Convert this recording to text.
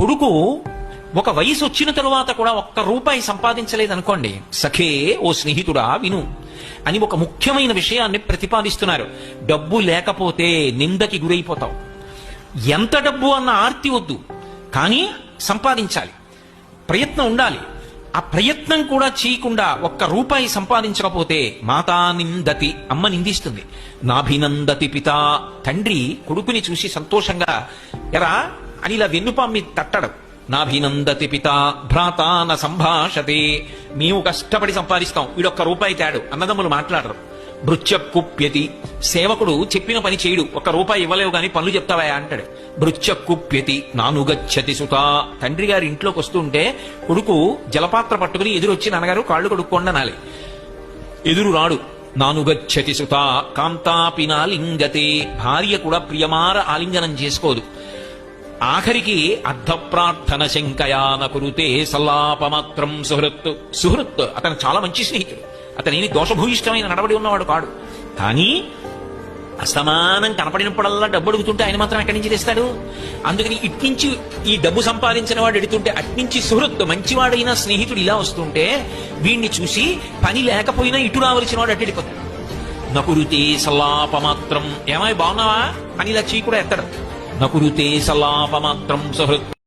కొడుకు ఒక వయసు వచ్చిన తరువాత కూడా ఒక్క రూపాయి సంపాదించలేదనుకోండి, సఖే ఓ స్నేహితుడా విను అని ఒక ముఖ్యమైన విషయాన్ని ప్రతిపాదిస్తున్నారు. డబ్బు లేకపోతే నిందకి గురైపోతావు. ఎంత డబ్బు అన్న ఆర్తి వద్దు, కానీ సంపాదించాలి, ప్రయత్నం ఉండాలి. ఆ ప్రయత్నం కూడా చేయకుండా ఒక్క రూపాయి సంపాదించకపోతే మాతా నిందతి, అమ్మ నిందిస్తుంది. నాభినందతి పిత, తండ్రి కొడుకుని చూసి సంతోషంగా ఎరా అని ఇలా వెన్నుపామ్మి తట్టడం. నాభినందతి పిత భ్రాతాన సంభాషతే, మేము కష్టపడి సంపాదిస్తాం, వీడొక్క రూపాయి తేడు, అన్నదమ్ములు మాట్లాడరు. భృత్యకుప్యతి, సేవకుడు చెప్పిన పని చేయడు, ఒక్క రూపాయి ఇవ్వలేవు గాని పనులు చెప్తావా అంటాడు. భృత్యకుప్యతి నానుగచ్చతి సుత, తండ్రి గారి ఇంట్లోకి వస్తుంటే కొడుకు జలపాత్ర పట్టుకుని ఎదురొచ్చి నాన్నగారు కాళ్ళు కడుక్కోండి అనాలి. ఎదురు రాడు. నానుగచ్చతి సుత కాంతాపినా లింగతే, భార్య కూడా ప్రియమార ఆలింగనం చేసుకోదు. ఆఖరికి అర్ధ ప్రార్థన శంకయాన కురుతే సల్లాపమాత్రం సుహృత్. సుహృత్ అతను చాలా మంచి స్నేహితుడు, అతనేమి దోషభూయిష్టమైన నడవడి ఉన్నవాడు కాడు. కానీ అసమానం కనపడినప్పుడల్లా డబ్బు అడుగుతుంటే ఆయన మాత్రం ఎక్కడి నుంచి తెస్తాడు? అందుకని ఇట్నుంచి ఈ డబ్బు సంపాదించిన వాడు ఎడుతుంటే అట్నుంచి సుహృత్ మంచివాడైన స్నేహితుడు ఇలా వస్తుంటే వీణ్ణి చూసి పని లేకపోయినా ఇటు రావలసిన వాడు అట్టెడిపోతాడు. నకురుతే సల్లాపమాత్రం, ఏమాయి బాగున్నావా అని ఇలా చీ కూడా ఎత్తడు. నకురుతే సల్లాపమాత్రం సుహృత్.